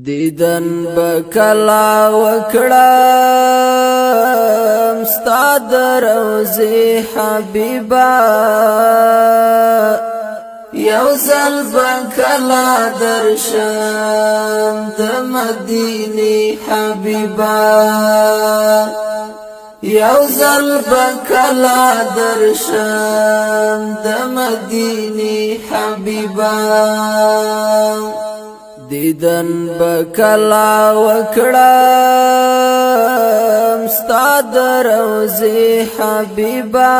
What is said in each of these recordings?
دیدن بکلا وکړم ستا د روضې حبیبا یو ځل بکلا درشم د مدینې حبیبا یو ځل بکلا درشم د مدینې حبیبا دیدن بکلا وکړم ستا د روضې حبیبا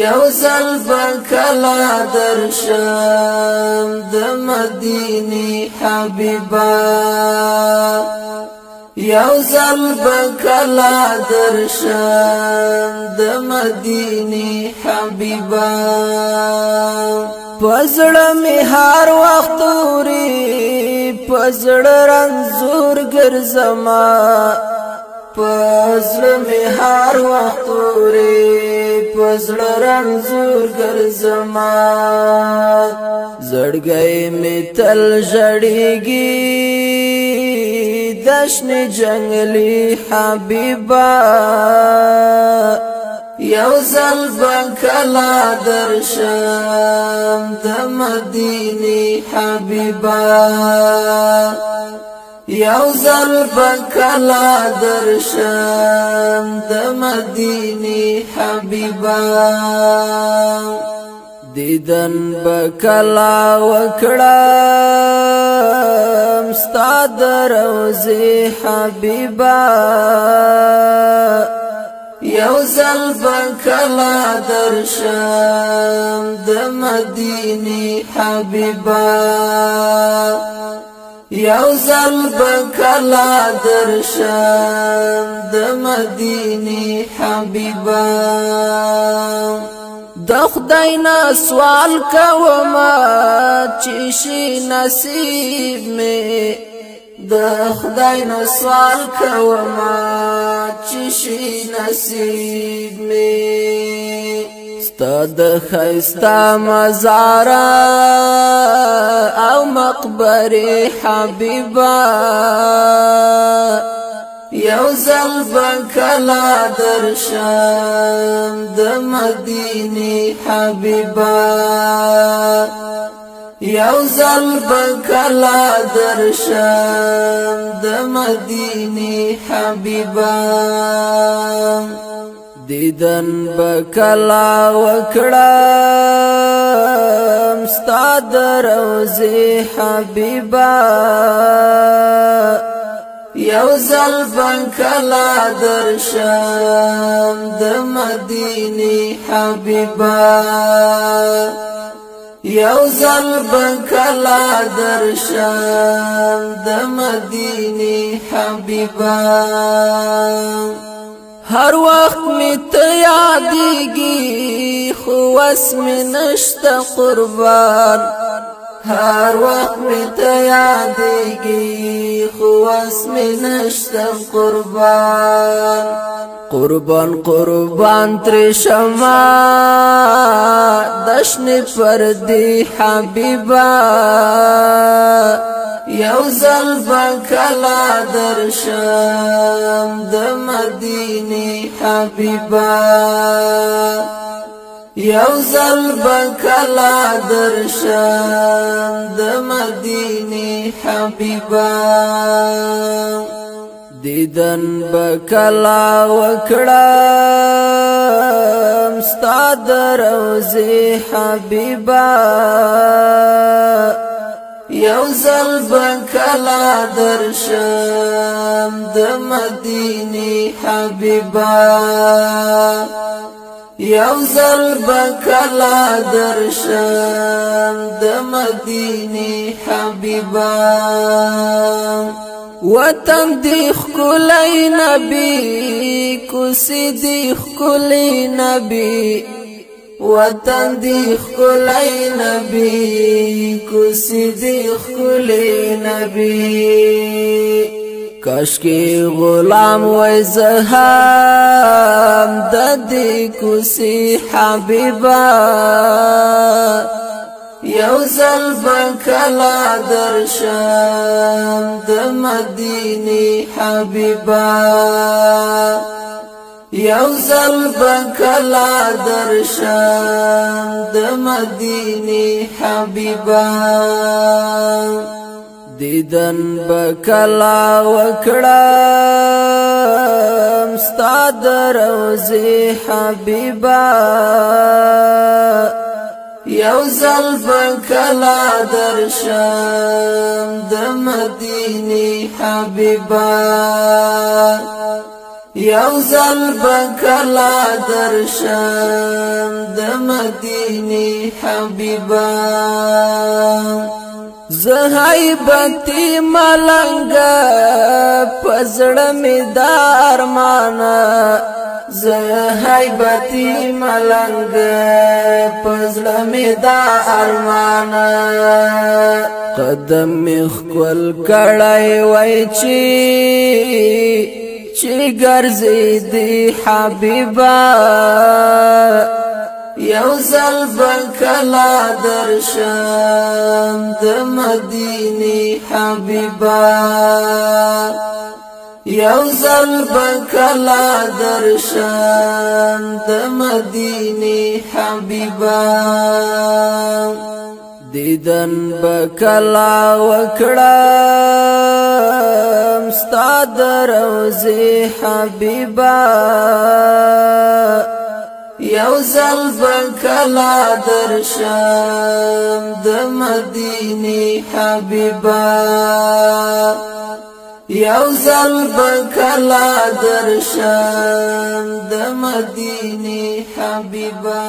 یو ځل بکلا درشم د مدینې حبیبا یو ځل بکلا درشم د مدینې حبیبا پزړه می هر وخت توري پزړه رنځور ګرځما پزړه می هر وخت توري پزړه رنځور ګرځما زړګي می تل جړېږي دشن جنگلی حبیبا یو ځل بکلا درشم د مدینې حبیبا یو ځل بکلا درشم د مدینې حبیبا دیدن بکلا وکړم ستا د روضې حبیبا یو ځل بکلا درشم د مدینې حبیبا یو ځل بکلا درشم د مدینې حبیبا د خدای نه سوال کوم چې شي نصیب می د خدای نه سوال کوم چې شي نصیب می ستا د ښایسته مزار او مقبره حبیبا یو ځل بکلا درشم د مدینې حبیبا یو ځل بکلا درشم د مدینې حبیبا دیدن بکلا وکړم ستا د روضې حبیبا یو ځل بکلا درشم د مدینې حبیبا یو ځل بکلا درشم د مدینې حبیبا هر وخت می ته یادېږي خو وس می نشته قربان هر وخت می ته یادېږي خو وس می نشته قربان قربان قربان تر شما دشن پردی حبیبا یو ځل بکلا درشم د مدینې حبیبا یو ځل بکلا درشم د مدینې حبیبا دیدن بکلا وکړم ستا د روضې حبیبا یو ځل بکلا درشم د مدینې حبیبا یو ځل بکلا درشم د مدینې حبیبا وطن دی ښکلی نبی کوڅې دی ښکلی نبی وطن دی ښکلی نبی کوڅې دی ښکلی نبی کاشکی غلام وای زهام د دې کوڅې حبیبا یو ځل بکلا درشم د مدینه حبیبا یو ځل بکلا درشم د مدینه حبیبا دیدن بکلا وکړم ستا د روضې حبیبا یو ځل بکلا درشم د مدینه حبیبا یو ځل بکلا درشم د مدینه حبیبا زهیبتی ملنګ پزړه می دار مانا زهیبتی ملنګ پزړه می دار مانا قدم می خپل کړای وای چې ګرځي دی حبیبا یو ځل بکلا درشم د مدینه حبیبا یو ځل بکلا درشم د مدینه حبیبا دیدن بکلا وکړم ستا د روضې حبیبا یو ځل بکلا درشم د مدینه حبیبا یو ځل بکلا درشم د مدینه حبیبا